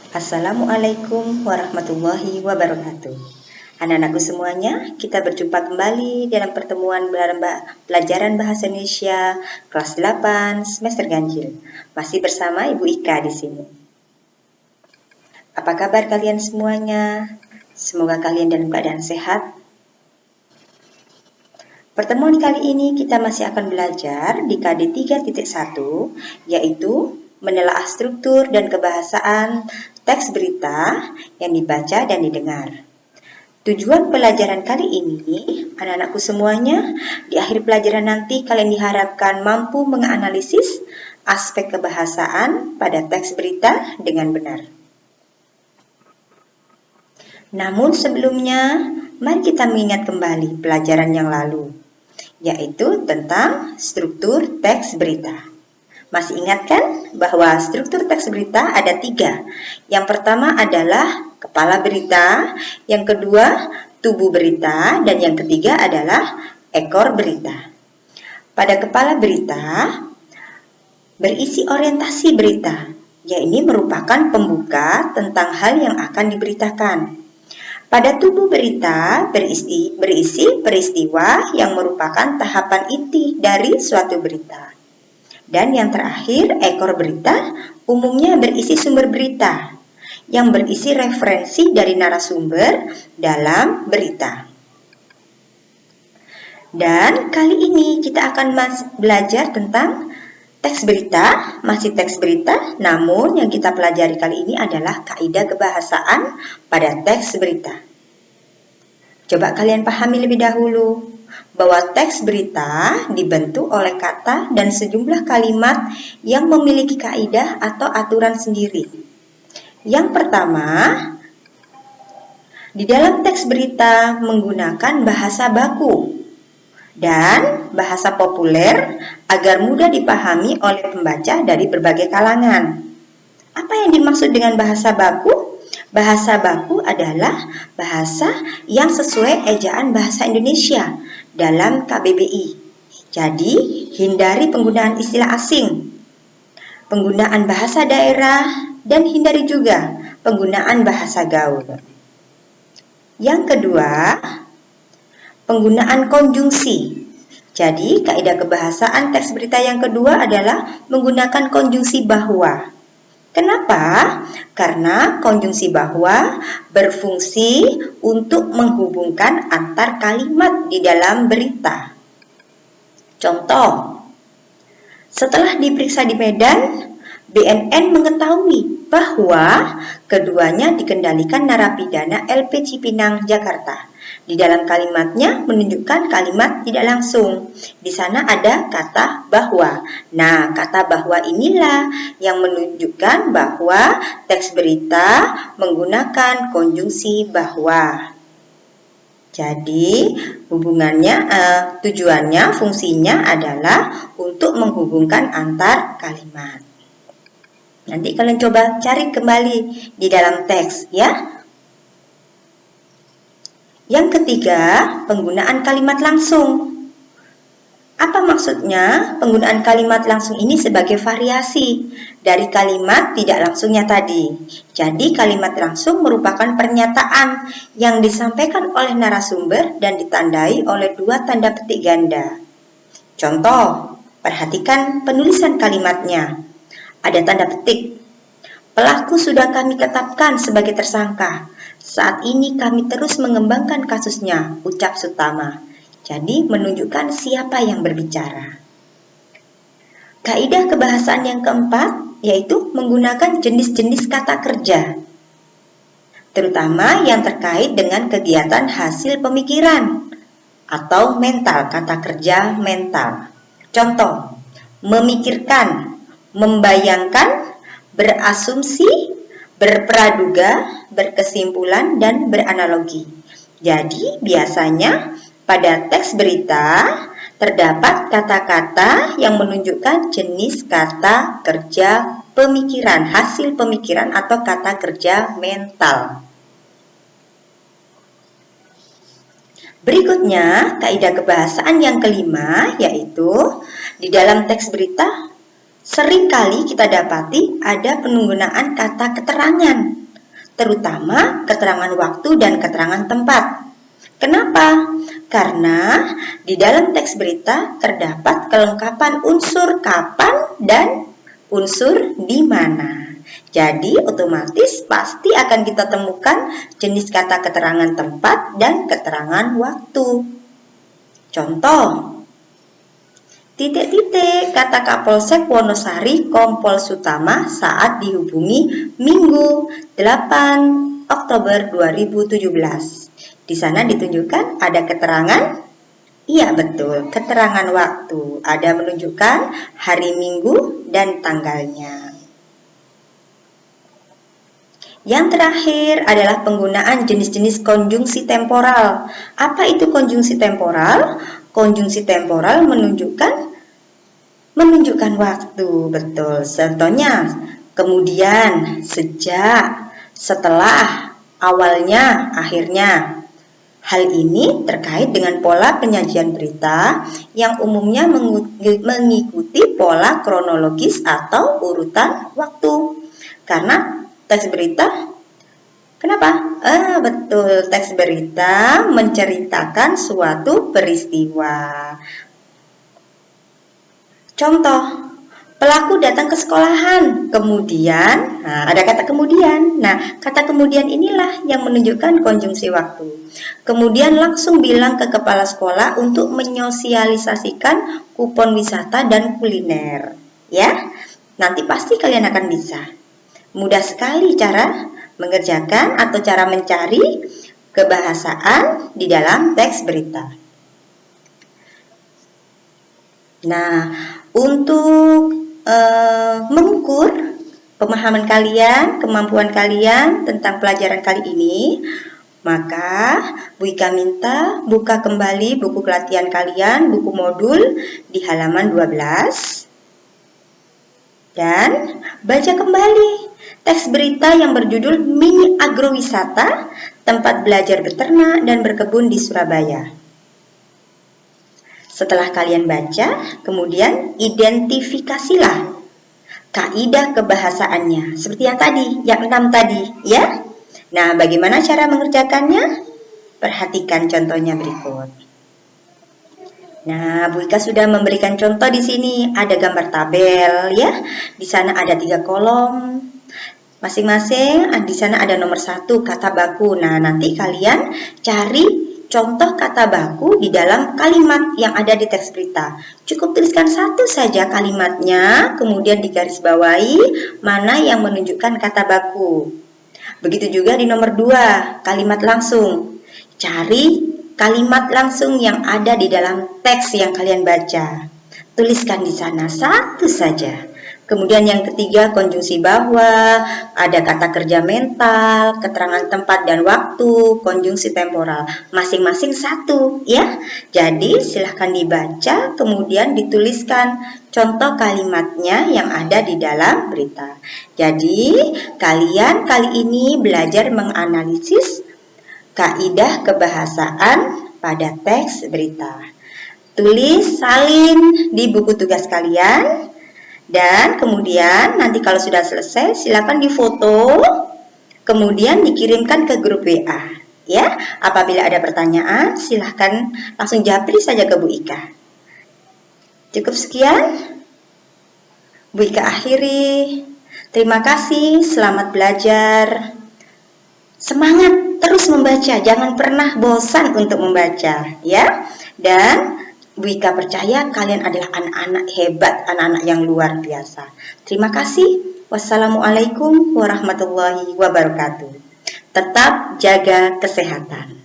Assalamualaikum warahmatullahi wabarakatuh. Anak-anakku semuanya, kita berjumpa kembali dalam pertemuan pelajaran Bahasa Indonesia kelas 8 semester ganjil. Masih bersama Ibu Ika di sini. Apa kabar kalian semuanya? Semoga kalian dalam keadaan sehat. Pertemuan kali ini kita masih akan belajar di KD 3.1, yaitu menelaah struktur dan kebahasaan teks berita yang dibaca dan didengar. Tujuan pelajaran kali ini, anak-anakku semuanya, di akhir pelajaran nanti kalian diharapkan mampu menganalisis aspek kebahasaan pada teks berita dengan benar. Namun sebelumnya, mari kita mengingat kembali pelajaran yang lalu, yaitu tentang struktur teks berita. Masih ingat kan bahwa struktur teks berita ada 3. Yang pertama adalah kepala berita, yang kedua tubuh berita, dan yang ketiga adalah ekor berita. Pada kepala berita berisi orientasi berita, yaitu merupakan pembuka tentang hal yang akan diberitakan. Pada tubuh berita berisi peristiwa yang merupakan tahapan inti dari suatu berita. Dan yang terakhir, ekor berita umumnya berisi sumber berita yang berisi referensi dari narasumber dalam berita. Dan kali ini kita akan belajar tentang teks berita, masih teks berita, namun yang kita pelajari kali ini adalah kaidah kebahasaan pada teks berita. Coba kalian pahami lebih dahulu bahwa teks berita dibentuk oleh kata dan sejumlah kalimat yang memiliki kaidah atau aturan sendiri. Yang pertama, di dalam teks berita menggunakan bahasa baku dan bahasa populer agar mudah dipahami oleh pembaca dari berbagai kalangan. Apa yang dimaksud dengan bahasa baku? Bahasa baku adalah bahasa yang sesuai ejaan bahasa Indonesia dalam KBBI. Jadi, hindari penggunaan istilah asing, penggunaan bahasa daerah, dan hindari juga penggunaan bahasa gaul. Yang kedua, penggunaan konjungsi. Jadi, kaidah kebahasaan teks berita yang kedua adalah menggunakan konjungsi bahwa. Kenapa? Karena konjungsi bahwa berfungsi untuk menghubungkan antar kalimat di dalam berita. Contoh, setelah diperiksa di Medan, BNN mengetahui bahwa keduanya dikendalikan narapidana LP Cipinang, Jakarta. Di dalam kalimatnya menunjukkan kalimat tidak langsung. Di sana ada kata bahwa. Nah, kata bahwa inilah yang menunjukkan bahwa teks berita menggunakan konjungsi bahwa. Jadi, tujuannya, fungsinya adalah untuk menghubungkan antar kalimat. Nanti kalian coba cari kembali di dalam teks, ya. Yang ketiga, penggunaan kalimat langsung. Apa maksudnya? Penggunaan kalimat langsung ini sebagai variasi dari kalimat tidak langsungnya tadi. Jadi, kalimat langsung merupakan pernyataan yang disampaikan oleh narasumber dan ditandai oleh 2 tanda petik ganda. Contoh, perhatikan penulisan kalimatnya. Ada tanda petik. Pelaku sudah kami tetapkan sebagai tersangka. Saat ini kami terus mengembangkan kasusnya, ucap Sutama. Jadi menunjukkan siapa yang berbicara. Kaidah kebahasaan yang keempat yaitu menggunakan jenis-jenis kata kerja, terutama yang terkait dengan kegiatan hasil pemikiran atau mental, kata kerja mental. Contoh, memikirkan, membayangkan, berasumsi, berpraduga, berkesimpulan, dan beranalogi. Jadi, biasanya pada teks berita terdapat kata-kata yang menunjukkan jenis kata kerja pemikiran, hasil pemikiran atau kata kerja mental. Berikutnya, kaidah kebahasaan yang kelima yaitu di dalam teks berita Seringkali kita dapati ada penggunaan kata keterangan, terutama keterangan waktu dan keterangan tempat. Kenapa? Karena di dalam teks berita terdapat kelengkapan unsur kapan dan unsur di mana. Jadi otomatis pasti akan kita temukan jenis kata keterangan tempat dan keterangan waktu. Contoh, titik-titik kata Kapolsek Wonosari Kompol Sutama saat dihubungi Minggu 8 Oktober 2017. Di sana ditunjukkan ada keterangan. Iya betul, keterangan waktu. Ada menunjukkan hari Minggu dan tanggalnya. Yang terakhir adalah penggunaan jenis-jenis konjungsi temporal. Apa itu konjungsi temporal? Konjungsi temporal menunjukkan waktu, betul. Contohnya, kemudian, sejak, setelah, awalnya, akhirnya. Hal ini terkait dengan pola penyajian berita yang umumnya mengikuti pola kronologis atau urutan waktu. Karena teks berita, kenapa? Betul, teks berita menceritakan suatu peristiwa. Contoh, pelaku datang ke sekolahan, kemudian, ada kata kemudian. Nah, kata kemudian inilah yang menunjukkan konjungsi waktu. Kemudian langsung bilang ke kepala sekolah untuk menyosialisasikan kupon wisata dan kuliner. Ya, nanti pasti kalian akan bisa. Mudah sekali cara mengerjakan atau cara mencari kebahasaan di dalam teks berita. Nah, untuk mengukur pemahaman kalian, kemampuan kalian tentang pelajaran kali ini, maka Bu Ika minta buka kembali buku pelatihan kalian, buku modul di halaman 12 dan baca kembali teks berita yang berjudul Mini Agrowisata, tempat belajar beternak dan berkebun di Surabaya. Setelah kalian baca, kemudian identifikasilah kaidah kebahasaannya. Seperti yang tadi, yang 6 tadi, ya. Nah, bagaimana cara mengerjakannya? Perhatikan contohnya berikut. Nah, Bu Ika sudah memberikan contoh di sini. Ada gambar tabel, ya. Di sana ada 3 kolom. Masing-masing di sana ada nomor 1 kata baku. Nah, nanti kalian cari contoh kata baku di dalam kalimat yang ada di teks berita. Cukup tuliskan 1 saja kalimatnya, kemudian digarisbawahi mana yang menunjukkan kata baku. Begitu juga di nomor 2, kalimat langsung. Cari kalimat langsung yang ada di dalam teks yang kalian baca. Tuliskan di sana 1 saja. Kemudian yang ketiga, konjungsi bahwa, ada kata kerja mental, keterangan tempat dan waktu, konjungsi temporal. Masing-masing 1, ya. Jadi silahkan dibaca, kemudian dituliskan contoh kalimatnya yang ada di dalam berita. Jadi kalian kali ini belajar menganalisis kaidah kebahasaan pada teks berita. Tulis, salin di buku tugas kalian. Dan kemudian nanti kalau sudah selesai silakan difoto, kemudian dikirimkan ke grup WA. Ya, apabila ada pertanyaan silahkan langsung japri saja ke Bu Ika. Cukup sekian, Bu Ika akhiri. Terima kasih, selamat belajar. Semangat terus membaca, jangan pernah bosan untuk membaca, ya. Dan Bu Ika percaya kalian adalah anak-anak hebat, anak-anak yang luar biasa. Terima kasih. Wassalamualaikum warahmatullahi wabarakatuh. Tetap jaga kesehatan.